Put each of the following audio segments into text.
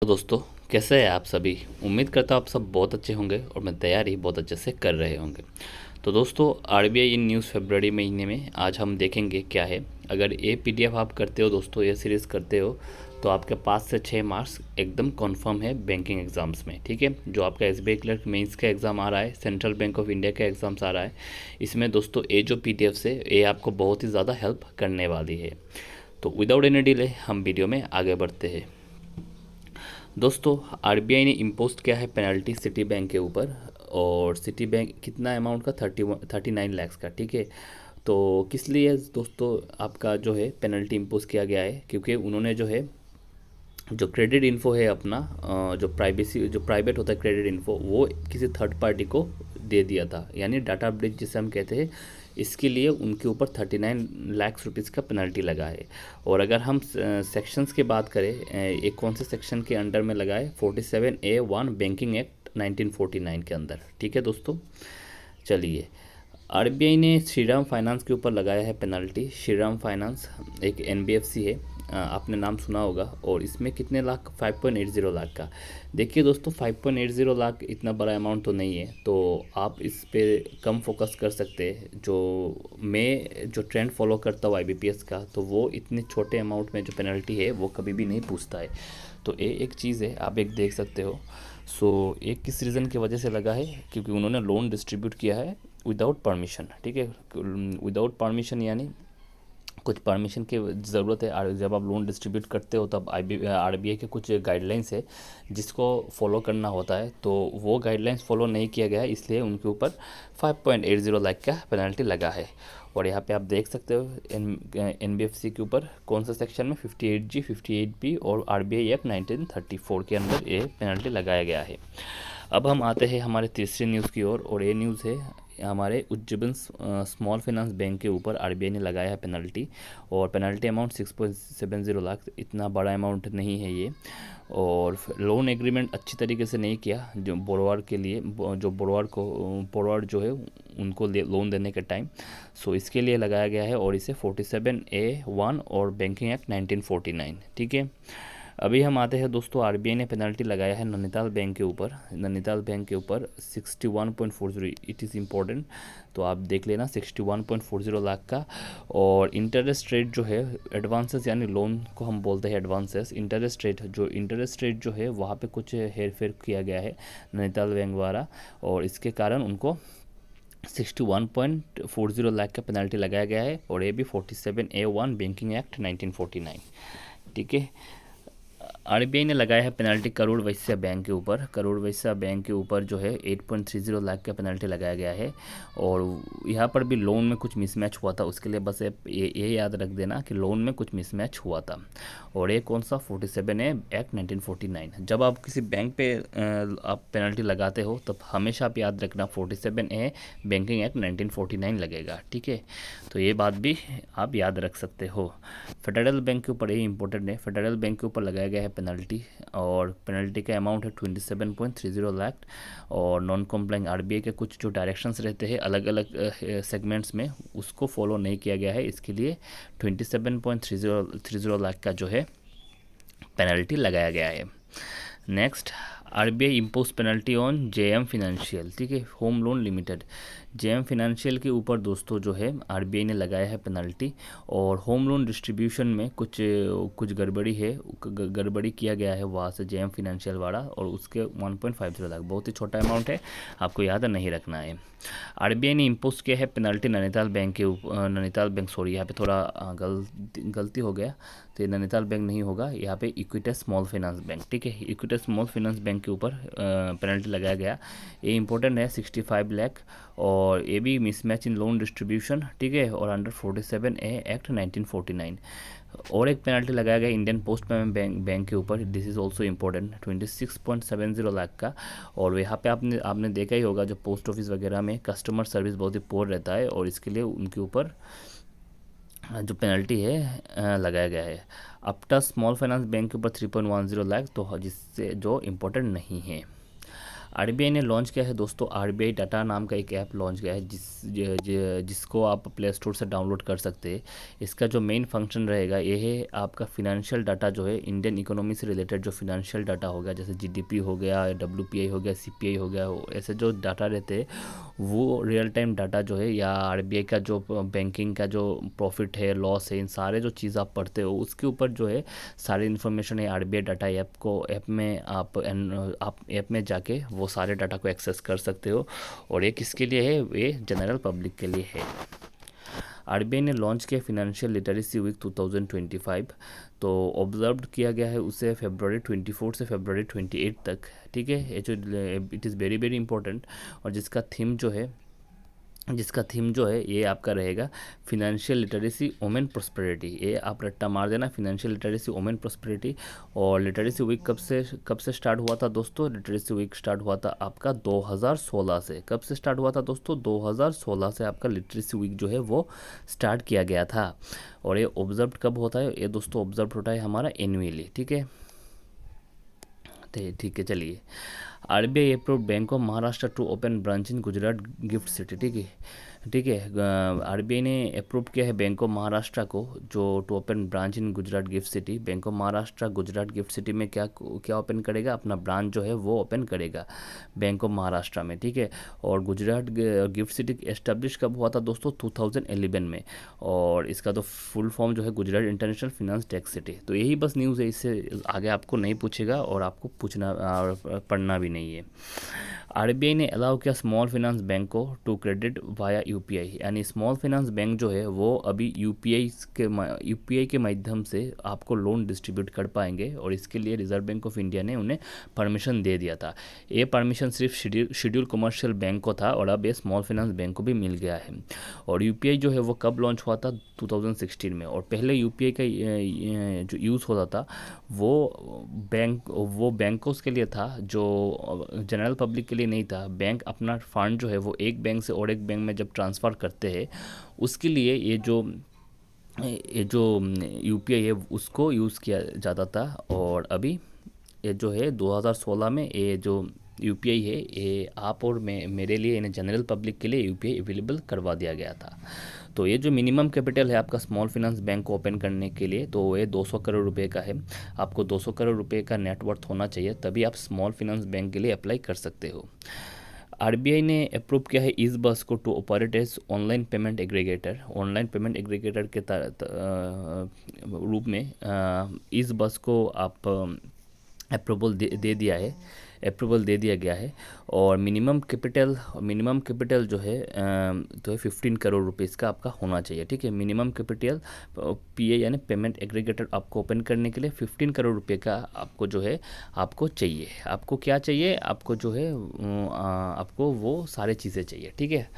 तो दोस्तों, कैसे हैं आप सभी। उम्मीद करता हूँ आप सब बहुत अच्छे होंगे और मैं तैयारी बहुत अच्छे से कर रहे होंगे। तो दोस्तों, आरबीआई इन न्यूज़ फरवरी महीने में आज हम देखेंगे क्या है। अगर ये पीडीएफ आप करते हो दोस्तों, ये सीरीज़ करते हो, तो आपके 5 से 6 मार्क्स एकदम कन्फर्म है बैंकिंग एग्ज़ाम्स में। ठीक है, जो आपका एसबीआई क्लर्क मेंस का एग्ज़ाम आ रहा है, सेंट्रल बैंक ऑफ इंडिया का एग्ज़ाम्स आ रहा है, इसमें दोस्तों ये जो पीडीएफ है ये आपको बहुत ही ज़्यादा हेल्प करने वाली है। तो विदाउट एनी डिले हम वीडियो में आगे बढ़ते हैं। दोस्तों, आरबीआई ने इम्पोज किया है पेनल्टी सिटी बैंक के ऊपर, और सिटी बैंक कितना अमाउंट का, 39 लाख का। ठीक है, तो किस लिए दोस्तों आपका जो है पेनल्टी इम्पोज किया गया है, क्योंकि उन्होंने जो है जो क्रेडिट इन्फो है अपना, जो प्राइवेट होता है क्रेडिट इन्फो, वो किसी थर्ड पार्टी को दे दिया था, यानी डाटा ब्रीच जिसे हम कहते हैं। इसके लिए उनके ऊपर 39 लाख रुपीज़ का पेनल्टी लगा है। और अगर हम सेक्शंस की बात करें, एक कौन से सेक्शन के अंडर में लगा है, 47A1 बैंकिंग एक्ट 1949 के अंदर। ठीक है दोस्तों, चलिए। आरबीआई ने श्रीराम फाइनेंस के ऊपर लगाया है पेनल्टी। श्रीराम फाइनेंस एक एनबीएफसी है, आपने नाम सुना होगा। और इसमें कितने लाख, 5.80 लाख का। देखिए दोस्तों, 5.80 लाख इतना बड़ा अमाउंट तो नहीं है, तो आप इस पे कम फोकस कर सकते हैं। मैं जो ट्रेंड फॉलो करता हूँ आईबीपीएस का, तो वो इतने छोटे अमाउंट में जो पेनल्टी है वो कभी भी नहीं पूछता है। तो ये एक चीज़ है, आप एक देख सकते हो। एक किस रीज़न की वजह से लगा है, क्योंकि उन्होंने लोन डिस्ट्रीब्यूट किया है विदाउट परमिशन। ठीक है, विदाउट परमिशन यानी कुछ परमिशन की ज़रूरत है। और जब आप लोन डिस्ट्रीब्यूट करते हो तब आरबीआई के कुछ गाइडलाइंस है जिसको फॉलो करना होता है, तो वो गाइडलाइंस फॉलो नहीं किया गया है, इसलिए उनके ऊपर 5.80 लाख का पेनल्टी लगा है। और यहाँ पे आप देख सकते हो एनबीएफसी के ऊपर कौन सा सेक्शन में, 58G 58B और आरबीआई एक्ट 1934 के अंदर ये पेनल्टी लगाया गया है। अब हम आते हैं हमारे तीसरी न्यूज़ की ओर, और ये न्यूज़ है हमारे उज्जीवन स्मॉल फाइनेंस बैंक के ऊपर आरबीआई ने लगाया है पेनल्टी। और पेनल्टी अमाउंट 6.70 लाख, इतना बड़ा अमाउंट नहीं है ये। और लोन एग्रीमेंट अच्छी तरीके से नहीं किया जो बोरोवर के लिए, जो बोरोवर जो है उनको लोन देने के टाइम। इसके लिए लगाया गया है, और इसे 47A1 और बैंकिंग एक्ट 1949। ठीक है, अभी हम आते हैं दोस्तों, आरबीआई ने पेनल्टी लगाया है नैनीताल बैंक के ऊपर। नैनीताल बैंक के ऊपर 61.40, इट इज़ इम्पोर्टेंट, तो आप देख लेना 61.40 लाख का। और इंटरेस्ट रेट जो है, एडवांसेस यानी लोन को हम बोलते हैं एडवांसेस, इंटरेस्ट रेट जो है वहाँ पे कुछ हेर फेर किया गया है नैनीताल बैंक द्वारा, और इसके कारण उनको 61.40 लाख का पेनल्टी लगाया गया है। और ये भी 47A1 बैंकिंग एक्ट 1949। ठीक है, आरबीआई ने लगाया है पेनल्टी करूर वैश्य बैंक के ऊपर। करूर वैश्य बैंक के ऊपर जो है 8.30 लाख का पेनल्टी लगाया गया है। और यहाँ पर भी लोन में कुछ मिसमैच हुआ था, उसके लिए बस ये याद रख देना कि लोन में कुछ मिसमैच हुआ था। और ये कौन सा, 47A एक्ट 1949। जब आप किसी बैंक पे आप पेनल्टी लगाते हो तब हमेशा आप याद रखना 47A बैंकिंग एक्ट 1949 लगेगा। ठीक है, तो ये बात भी आप याद रख सकते हो। फेडरल बैंक के ऊपर ये इंपॉर्टेंट है, फेडरल बैंक के ऊपर लगाया गया है पेनल्टी, और पेनल्टी का अमाउंट है 27.30 लाख। और नॉन कॉम्प्लाइंग आरबीआई के कुछ जो डायरेक्शंस रहते हैं अलग अलग सेगमेंट्स में, उसको फॉलो नहीं किया गया है, इसके लिए 27.30 लाख का जो है पेनल्टी लगाया गया है। Next, RBI impose penalty on JM financial. ठीक है, home loan limited, JM financial के ऊपर दोस्तों जो है आरबीआई ने लगाया है पेनल्टी। और होम लोन डिस्ट्रीब्यूशन में कुछ गड़बड़ी है, गड़बड़ी किया गया है वहाँ से जेएम फिनेंशियल वाला, और उसके 1.50 लाख, बहुत ही छोटा अमाउंट है, आपको याद नहीं रखना है। आरबीआई ने इम्पोज किया है पेनल्टी नैनीताल बैंक के ऊपर, नैनीताल बैंक, सॉरी यहाँ पे थोड़ा गलती हो गया, तो नैनीताल बैंक नहीं होगा, यहाँ पे इक्विटी स्मॉल फाइनेंस बैंक। ठीक है, इक्विटी स्मॉल फाइनेंस बैंक के ऊपर पेनल्टी लगाया गया। ये इंपॉर्टेंट है, 65 लाख। और ये भी मिसमैच इन लोन डिस्ट्रीब्यूशन। ठीक है, और अंडर 47A एक्ट 1949। और एक पेनल्टी लगाया गया इंडियन पोस्ट पेमेंट बैंक के ऊपर, this is also important, 26.70 lakh का। और यहाँ पे आपने देखा ही होगा, जो पोस्ट ऑफिस वगैरह में कस्टमर सर्विस बहुत ही पोर रहता है, और इसके लिए उनके ऊपर जो पेनल्टी है लगाया गया है। अपटा स्मॉल फाइनेंस बैंक के ऊपर 3.10 लाख, तो जिससे जो इम्पोर्टेंट नहीं है। आरबीआई ने लॉन्च किया है दोस्तों, आरबीआई डाटा नाम का एक ऐप लॉन्च किया है जिसको आप प्ले स्टोर से डाउनलोड कर सकते हैं। इसका जो मेन फंक्शन रहेगा ये है आपका फिनेंशियल डाटा जो है इंडियन इकोनॉमी से रिलेटेड जो फिनेंशियल डाटा हो गया, जैसे जीडीपी हो गया, डब्ल्यूपीआई हो गया, सीपीआई हो गया, ऐसे जो डाटा रहते हैं वो रियल टाइम डाटा जो है, या आरबीआई का जो बैंकिंग का जो प्रॉफिट है, लॉस है, इन सारे जो चीज़ आप पढ़ते हो उसके ऊपर जो है सारी इन्फॉर्मेशन है आरबीआई डाटा ऐप में आप ऐप में जाके वो सारे डाटा को एक्सेस कर सकते हो। और ये किसके लिए है? ये जनरल पब्लिक के लिए है। आरबीआई ने लॉन्च किया फिनेंशियल लिटरेसी वीक 2025। तो ऑब्जर्व किया गया है उसे फरवरी 24 से फरवरी 28 तक। ठीक है, ये जो it is very very important. और जिसका थीम जो है ये आपका रहेगा फिनेंशियल लिटरेसी वुमेन प्रोस्पेरिटी। ये आप रट्टा मार देना, फिनेंशियल लिटरेसी वुमेन प्रोस्पेरिटी। और लिटरेसी वीक कब से स्टार्ट हुआ था दोस्तों? लिटरेसी वीक स्टार्ट हुआ था आपका 2016 से। कब से स्टार्ट हुआ था दोस्तों? 2016 से आपका लिटरेसी वीक जो है वो स्टार्ट किया गया था। और ये ऑब्जर्व कब होता है? ये दोस्तों ऑब्जर्व होता है हमारा एनुअली। ठीक है, ठीक है, चलिए। RBI approved bank of Maharashtra to open branch in Gujarat GIFT city. ठीक है, आरबीआई ने अप्रूव किया है बैंक ऑफ महाराष्ट्र को जो to open branch in Gujarat GIFT city. Bank of Maharashtra Gujarat GIFT city में क्या ओपन करेगा? अपना ब्रांच जो है वो ओपन करेगा बैंक ऑफ महाराष्ट्र में। ठीक है, और गुजरात गिफ्ट सिटी एस्टेब्लिश कब हुआ था दोस्तों? 2011 में। और इसका तो फुल फॉर्म जो है Gujarat international finance tech city. तो यही बस न्यूज़ है, इससे आगे आपको नहीं पूछेगा और आपको पढ़ना भी नहीं है। आरबीआई ने अलाउ किया स्मॉल फाइनेंस बैंक को टू क्रेडिट वाया यूपीआई। यानी स्मॉल फाइनेंस बैंक जो है वो अभी यूपीआई के माध्यम से आपको लोन डिस्ट्रीब्यूट कर पाएंगे। और इसके लिए रिजर्व बैंक ऑफ इंडिया ने उन्हें परमिशन दे दिया था। ये परमिशन सिर्फ शेड्यूल कमर्शियल बैंक को था और अब ये स्मॉल फाइनेंस बैंक को भी मिल गया है। और यूपीआई जो है वो कब लॉन्च हुआ था? 2016 में। और पहले यूपीआई का जो यूज़ होता था वो बैंकों के लिए था, जो जनरल पब्लिक के लिए नहीं था। बैंक अपना फंड जो है वो एक बैंक से और एक बैंक में जब ट्रांसफ़र करते हैं उसके लिए ये जो यूपीआई है उसको यूज़ किया जाता था। और अभी ये जो है 2016 में ये जो यूपीआई है ये आप और मेरे लिए यानी जनरल पब्लिक के लिए यूपीआई अवेलेबल करवा दिया गया था। तो ये जो मिनिमम कैपिटल है आपका स्मॉल फाइनेंस बैंक को ओपन करने के लिए, तो ये 200 करोड़ रुपए का है। आपको 200 करोड़ रुपए का नेटवर्थ होना चाहिए, तभी आप स्मॉल फाइनेंस बैंक के लिए अप्लाई कर सकते हो। आरबीआई ने अप्रूव किया है इस बस को to operate as online payment aggregator. Online payment aggregator के रूप में इस बस को आप अप्रूवल दे दिया गया है। और मिनिमम कैपिटल जो है तो 15 करोड़ रुपीज़ का आपका होना चाहिए। ठीक है, मिनिमम कैपिटल पीए यानी पेमेंट एग्रीगेटर आपको ओपन करने के लिए 15 करोड़ रुपए का आपको जो है आपको चाहिए। आपको क्या चाहिए? आपको जो है आपको वो सारी चीज़ें चाहिए। ठीक है,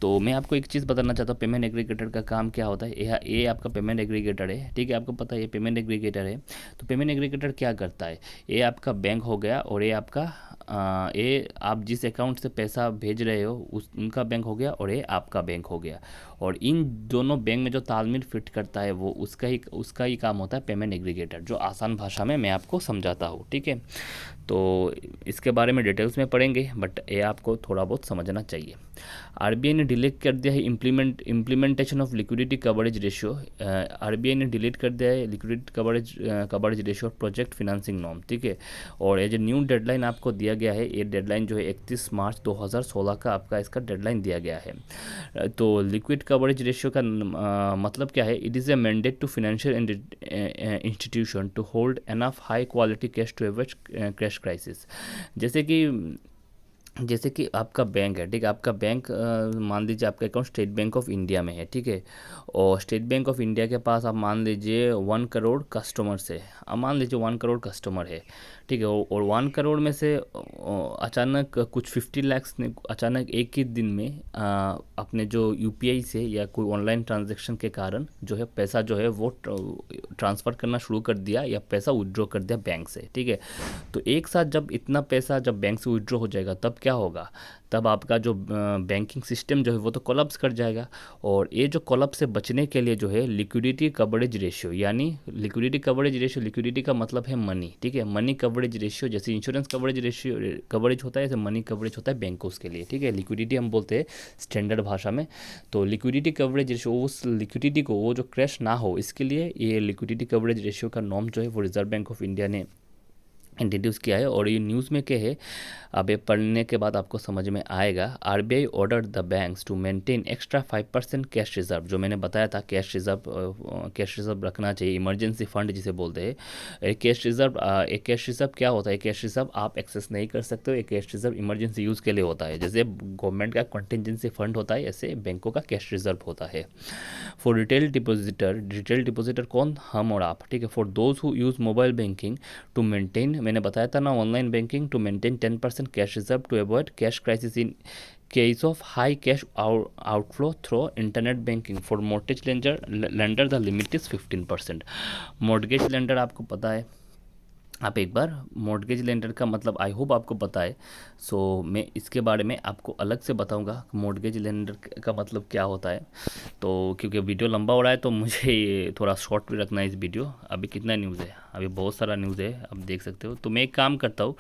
तो मैं आपको एक चीज़ बताना चाहता हूँ, पेमेंट एग्रीगेटर का काम क्या होता है। ये आपका पेमेंट एग्रीगेटर है। ठीक है, आपको पता है ये पेमेंट एग्रीगेटर है। तो पेमेंट एग्रीगेटर क्या करता है? ये आपका बैंक हो गया और ये आपका ये आप जिस अकाउंट से पैसा भेज रहे हो उनका बैंक हो गया और ये आपका बैंक हो गया। और इन दोनों बैंक में जो तालमेल फिट करता है वो उसका ही काम होता है पेमेंट एग्रीगेटर, जो आसान भाषा में मैं आपको समझाता हूँ। ठीक है, तो इसके बारे में डिटेल्स में पढ़ेंगे, बट ये आपको थोड़ा बहुत समझना चाहिए। आरबीआई ने डिलीट कर दिया है implementation of liquidity coverage ratio. RBI ने डिलीट कर दिया है liquidity coverage ratio project financing norm. ठीक है, और ये जो न्यू डेडलाइन आपको दिया गया है, ये डेडलाइन जो है 31 मार्च 2016 का आपका इसका डेडलाइन दिया गया है। तो लिक्विड कवरेज रेशियो का मतलब क्या है? It is a mandate to financial institution to hold enough high quality cash to average cash crisis. जैसे कि आपका बैंक है। ठीक है, आपका बैंक मान लीजिए आपका account state bank of India में है। ठीक है, और स्टेट बैंक ऑफ इंडिया के पास आप मान लीजिए 1 करोड़ कस्टमर्स है। अब मान लीजिए 1 करोड़ कस्टमर है। ठीक है, और 1 करोड़ में से अचानक कुछ 50 लाख ने अचानक एक ही दिन में अपने जो यूपीआई से या कोई ऑनलाइन ट्रांजैक्शन के कारण जो है पैसा जो है वो ट्रांसफ़र करना शुरू कर दिया या पैसा विड्रॉ कर दिया बैंक से। ठीक है, तो एक साथ जब इतना पैसा जब बैंक से विड्रॉ हो जाएगा तब क्या क्या होगा, तब आपका जो बैंकिंग सिस्टम जो है वो तो कोलैप्स कर जाएगा। और ये जो कोलैप्स से बचने के लिए जो है लिक्विडिटी कवरेज रेशियो, यानी लिक्विडिटी का मतलब है मनी, ठीक है, मनी कवरेज रेशियो, जैसे इंश्योरेंस कवरेज होता है, ऐसे मनी कवरेज होता है बैंकों के लिए, ठीक है। लिक्विडिटी हम बोलते हैं स्टैंडर्ड भाषा में। तो लिक्विडिटी कवरेज रेशियो, उस लिक्विडिटी को वो जो क्रैश ना हो, इसके लिए ये लिक्विडिटी कवरेज रेशियो का नॉर्म जो है वो रिजर्व बैंक ऑफ इंडिया ने इंट्रोड्यूस किया है। और ये न्यूज़ में क्या है, अब ये पढ़ने के बाद आपको समझ में आएगा। RBI order the banks to maintain extra 5% cash reserve, जो मैंने बताया था कैश रिजर्व रखना चाहिए, इमरजेंसी फंड जिसे बोलते हैं। एक कैश रिजर्व क्या होता है, कैश रिजर्व आप एक्सेस नहीं कर सकते हो, एक कैश रिजर्व इमरजेंसी यूज़ के लिए होता है। जैसे गवर्नमेंट का कंटिजेंसी फंड होता है, ऐसे बैंकों का कैश रिजर्व होता है। फॉर रिटेल डिपॉजिटर कौन, हम और आप, ठीक है। For those who use mobile banking to maintain, मैंने बताया था ना, online banking, to maintain 10% cash reserve to avoid cash crisis in case of high cash outflow through internet banking. For mortgage lender the limit is 15%। Mortgage lender आपको पता है, आप एक बार mortgage lender का मतलब आई होप आपको पता है। सो मैं इसके बारे में आपको अलग से बताऊंगा मॉर्गेज लेंडर का मतलब क्या होता है। तो क्योंकि वीडियो लंबा हो रहा है तो मुझे ये थोड़ा शॉर्ट भी रखना है इस वीडियो। अभी कितना न्यूज़ है, अभी बहुत सारा न्यूज़ है, आप देख सकते हो। तो मैं एक काम करता हूँ,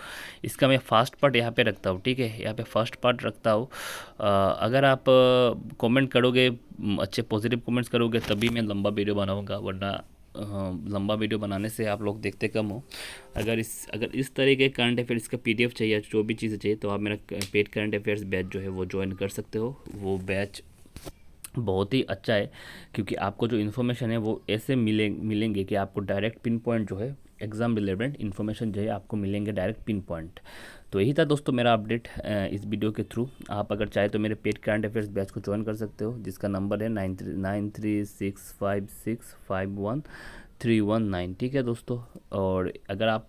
इसका मैं फर्स्ट पार्ट यहाँ पे रखता हूँ, ठीक है, यहाँ पे फर्स्ट पार्ट रखता हूँ। अगर आप कमेंट करोगे, अच्छे पॉजिटिव कमेंट्स करोगे, तभी मैं लंबा वीडियो बनाऊँगा, वरना लंबा वीडियो बनाने से आप लोग देखते कम हो। अगर इस तरह के करंट अफेयर्स का पीडीएफ चाहिए, जो भी चीज़ें चाहिए, तो आप मेरा पेड करंट अफेयर्स बैच जो है वो ज्वाइन कर सकते हो। वो बैच बहुत ही अच्छा है, क्योंकि आपको जो इन्फॉर्मेशन है वो ऐसे मिलेंगे कि आपको डायरेक्ट पिन पॉइंट जो है एग्ज़ाम रिलेवेंट इन्फॉर्मेशन जो है आपको मिलेंगे डायरेक्ट पिन पॉइंट। तो यही था दोस्तों मेरा अपडेट इस वीडियो के थ्रू। आप अगर चाहे तो मेरे पेड करंट अफेयर्स बैच को ज्वाइन कर सकते हो, जिसका नंबर है 9365651319, ठीक है दोस्तों। और अगर आप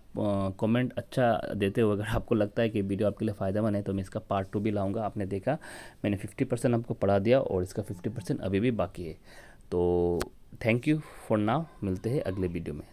कमेंट अच्छा देते हो, अगर आपको लगता है कि वीडियो आपके लिए फ़ायदेमंद है, तो मैं इसका पार्ट 2 भी लाऊंगा। आपने देखा मैंने 50% आपको पढ़ा दिया और इसका 50% अभी भी बाकी है। तो थैंक यू फॉर नाउ, मिलते हैं अगले वीडियो में।